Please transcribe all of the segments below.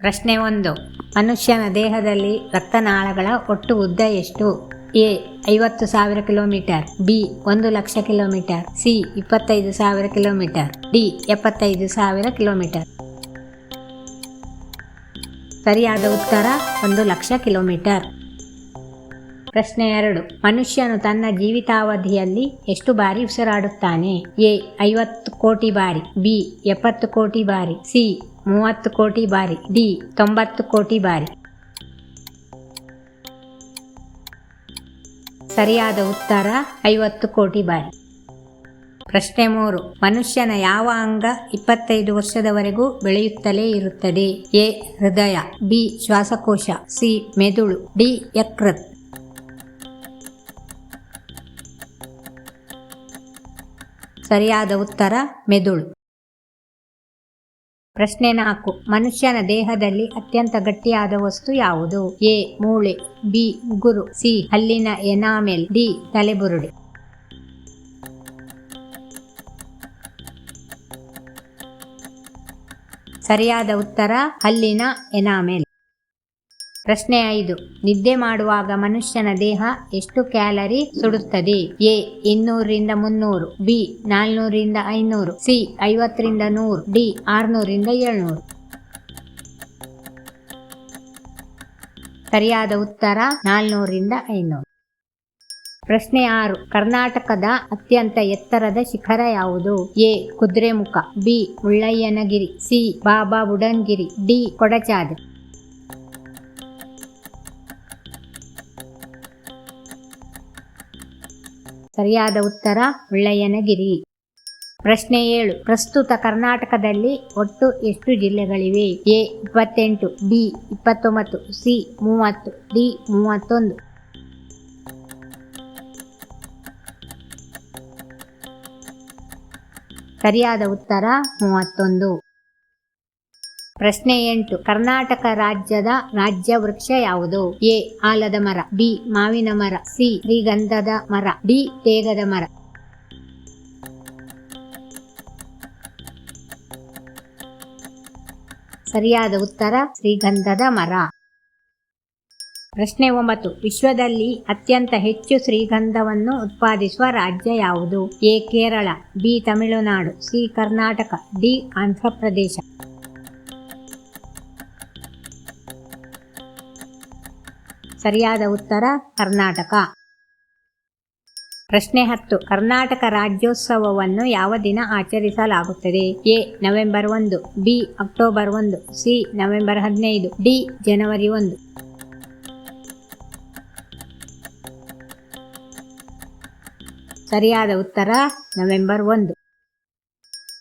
ಪ್ರಶ್ನೆ 1. ಮನುಷ್ಯನ ದೇಹದಲ್ಲಿ ರಕ್ತನಾಳಗಳ ಒಟ್ಟು ಉದ್ದ ಎಷ್ಟು? A 50,000 kilometre, B 1,00,000 kilometre, C 25,000 kilometre, D 75,000 kilometre. ಸರಿಯಾದ ಉತ್ತರ 1,00,000 ಕಿಲೋಮೀಟರ್. ಪ್ರಶ್ನೆ 2. ಮನುಷ್ಯನು ತನ್ನ ಜೀವಿತಾವಧಿಯಲ್ಲಿ ಎಷ್ಟು ಬಾರಿ ಉಸಿರಾಡುತ್ತಾನೆ? ಎ 50 ಕೋಟಿ ಬಾರಿ, ಬಿ 70 ಕೋಟಿ ಬಾರಿ, ಸಿ 30 ಕೋಟಿ ಬಾರಿ, ಡಿ 90 ಕೋಟಿ ಬಾರಿ. ಸರಿಯಾದ ಉತ್ತರ 50 ಕೋಟಿ ಬಾರಿ. ಪ್ರಶ್ನೆ 3. ಮನುಷ್ಯನ ಯಾವ ಅಂಗ 25 ವರ್ಷದವರೆಗೂ ಬೆಳೆಯುತ್ತಲೇ ಇರುತ್ತದೆ? ಎ ಹೃದಯ, ಬಿ ಶ್ವಾಸಕೋಶ, ಸಿ ಮೆದುಳು, ಡಿ ಯಕೃತ್. ಸರಿಯಾದ ಉತ್ತರ ಮೆದುಳು. ಪ್ರಶ್ನೆ 4. ಮನುಷ್ಯನ ದೇಹದಲ್ಲಿ ಅತ್ಯಂತ ಗಟ್ಟಿಯಾದ ವಸ್ತು ಯಾವುದು? ಎ ಮೂಳೆ, ಬಿ ಉಗುರು, ಸಿ ಹಲ್ಲಿನ ಎನಾಮೆಲ್, ಡಿ ತಲೆಬುರುಡೆ. ಸರಿಯಾದ ಉತ್ತರ ಹಲ್ಲಿನ ಎನಾಮೆಲ್. ಪ್ರಶ್ನೆ 5. ನಿದ್ದೆ ಮಾಡುವಾಗ ಮನುಷ್ಯನ ದೇಹ ಎಷ್ಟು ಕ್ಯಾಲರಿ ಸುಡುತ್ತದೆ? A 200 - 300, B 400 - 500, C 50 - 100, D 600 - 700. ಸರಿಯಾದ ಉತ್ತರ 400 - 500. ಪ್ರಶ್ನೆ 6. ಕರ್ನಾಟಕದ ಅತ್ಯಂತ ಎತ್ತರದ ಶಿಖರ ಯಾವುದು? A Kudremukh, B Mullayanagiri, C Baba Budangiri, D Kodachadri. ಸರಿಯಾದ ಉತ್ತರ ಮುಳ್ಳಯ್ಯನಗಿರಿ. ಪ್ರಶ್ನೆ 7. ಪ್ರಸ್ತುತ ಕರ್ನಾಟಕದಲ್ಲಿ ಒಟ್ಟು ಎಷ್ಟು ಜಿಲ್ಲೆಗಳಿವೆ? A 28, B 29, C 30, D 31. ಸರಿಯಾದ ಉತ್ತರ 31. ಪ್ರಶ್ನೆ 8. ಕರ್ನಾಟಕ ರಾಜ್ಯದ ರಾಜ್ಯ ವೃಕ್ಷ ಯಾವುದು? ಎ ಆಲದ ಮರ, ಬಿ ಮಾವಿನ ಮರ, ಸಿ ಶ್ರೀಗಂಧದ ಮರ, ಡಿ ತೇಗದ ಮರ. ಸರಿಯಾದ ಉತ್ತರ ಶ್ರೀಗಂಧದ ಮರ. ಪ್ರಶ್ನೆ 9. ವಿಶ್ವದಲ್ಲಿ ಅತ್ಯಂತ ಹೆಚ್ಚು ಶ್ರೀಗಂಧವನ್ನು ಉತ್ಪಾದಿಸುವ ರಾಜ್ಯ ಯಾವುದು? A Kerala, B Tamil Nadu, C Karnataka, D Andhra Pradesh. ಸರಿಯಾದ ಉತ್ತರ ಕರ್ನಾಟಕ. ಪ್ರಶ್ನೆ 10. ಕರ್ನಾಟಕ ರಾಜ್ಯೋತ್ಸವವನ್ನು ಯಾವ ದಿನ ಆಚರಿಸಲಾಗುತ್ತದೆ? A November 1, B October 1, C November 15, D ಜನವರಿ 1. ಸರಿಯಾದ ಉತ್ತರ ನವೆಂಬರ್ 1.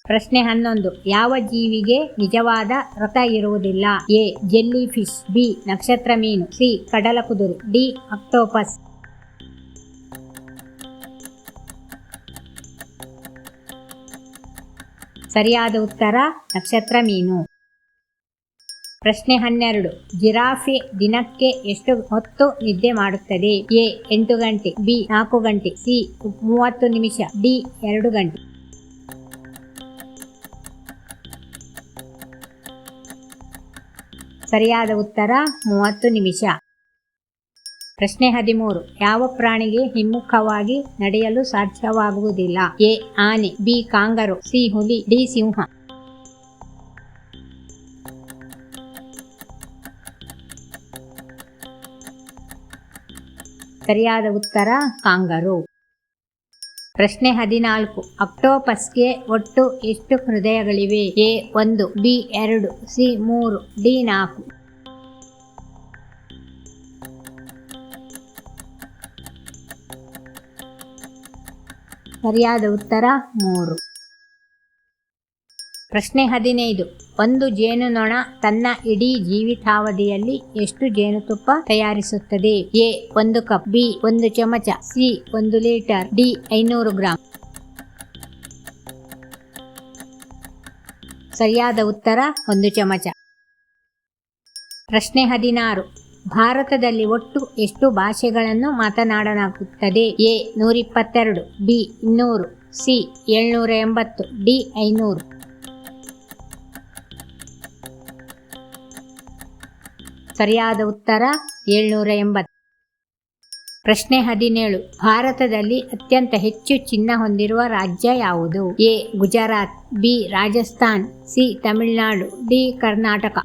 ಪ್ರಶ್ನೆ 11. ಯಾವ ಜೀವಿಗೆ ನಿಜವಾದ ರಥ ಇರುವುದಿಲ್ಲ? ಎ ಜೆಲ್ಲಿ ಫಿಶ್, ಬಿ ನಕ್ಷತ್ರ ಮೀನು, ಸಿ ಕಡಲ ಕುದುರೆ, ಡಿ ಆಕ್ಟೋಪಸ್. ಸರಿಯಾದ ಉತ್ತರ ನಕ್ಷತ್ರ ಮೀನು. ಪ್ರಶ್ನೆ 12. ಜಿರಾಫೆ ದಿನಕ್ಕೆ ಎಷ್ಟು ಹೊತ್ತು ನಿದ್ದೆ ಮಾಡುತ್ತದೆ? ಎ 8 ಗಂಟೆ, ಬಿ 4 ಗಂಟೆ, ಸಿ 30 ನಿಮಿಷ, ಡಿ 2 ಗಂಟೆ. ಸರಿಯಾದ ಉತ್ತರ 30 ನಿಮಿಷ. ಪ್ರಶ್ನೆ 13. ಯಾವ ಪ್ರಾಣಿಗೆ ಹಿಮ್ಮುಖವಾಗಿ ನಡೆಯಲು ಸಾಧ್ಯವಾಗುವುದಿಲ್ಲ? ಎ ಆನೆ, ಬಿ ಕಾಂಗರು, ಸಿ ಹುಲಿ, ಡಿ ಸಿಂಹ. ಸರಿಯಾದ ಉತ್ತರ ಕಾಂಗರು. ಪ್ರಶ್ನೆ 14. ಆಕ್ಟೋಪಸ್ಗೆ ಒಟ್ಟು ಎಷ್ಟು ಹೃದಯಗಳಿವೆ? A 1, B 2, C 3, D 4. ಸರಿಯಾದ ಉತ್ತರ 3. ಪ್ರಶ್ನೆ 15. ಒಂದು ಜೇನುನೊಣ ತನ್ನ ಇಡೀ ಜೀವಿತಾವಧಿಯಲ್ಲಿ ಎಷ್ಟು ಜೇನುತುಪ್ಪ ತಯಾರಿಸುತ್ತದೆ? ಎ 1 ಕಪ್, ಬಿ 1 ಚಮಚ, ಸಿ 1 ಲೀಟರ್, ಡಿ 500 ಗ್ರಾಂ. ಸರಿಯಾದ ಉತ್ತರ 1 ಚಮಚ. ಪ್ರಶ್ನೆ 16. ಭಾರತದಲ್ಲಿ ಒಟ್ಟು ಎಷ್ಟು ಭಾಷೆಗಳನ್ನು ಮಾತನಾಡಲಾಗುತ್ತದೆ? A 122, B 200, C 780, D 500. ಸರಿಯಾದ ಉತ್ತರ 780. ಪ್ರಶ್ನೆ 17. ಭಾರತದಲ್ಲಿ ಅತ್ಯಂತ ಹೆಚ್ಚು ಚಿನ್ನ ಹೊಂದಿರುವ ರಾಜ್ಯ ಯಾವುದು? A Gujarat, B Rajasthan, C Tamil Nadu, D Karnataka.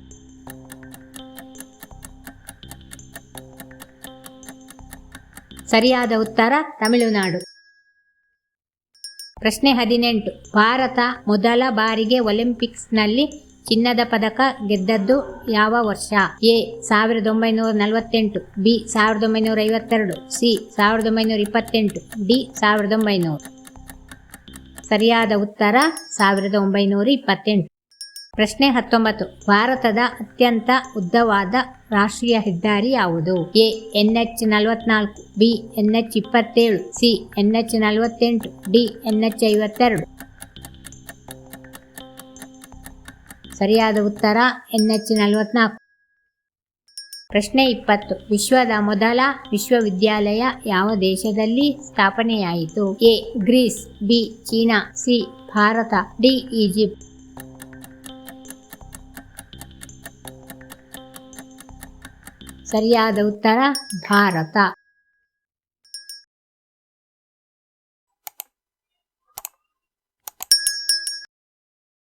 ಸರಿಯಾದ ಉತ್ತರ ತಮಿಳುನಾಡು. ಪ್ರಶ್ನೆ 18. ಭಾರತ ಮೊದಲ ಬಾರಿಗೆ ಒಲಿಂಪಿಕ್ಸ್ನಲ್ಲಿ ಚಿನ್ನದ ಪದಕ ಗೆದ್ದದ್ದು ಯಾವ ವರ್ಷ? A 1948, B 1952, C 1928, D 1900. ಸರಿಯಾದ ಉತ್ತರ 1928. ಪ್ರಶ್ನೆ 19. ಭಾರತದ ಅತ್ಯಂತ ಉದ್ದವಾದ ರಾಷ್ಟ್ರೀಯ ಹೆದ್ದಾರಿ ಯಾವುದು? A NH44, B NH27, C NH48, D NH52. ಸರಿಯಾದ ಉತ್ತರ NH44. ಪ್ರಶ್ನೆ 20. ವಿಶ್ವದ ಮೊದಲ ವಿಶ್ವವಿದ್ಯಾಲಯ ಯಾವ ದೇಶದಲ್ಲಿ ಸ್ಥಾಪನೆಯಾಯಿತು? ಎ ಗ್ರೀಸ್, ಬಿ ಚೀನಾ, ಸಿ ಭಾರತ, ಡಿ ಈಜಿಪ್ಟ್. ಸರಿಯಾದ ಉತ್ತರ ಭಾರತ.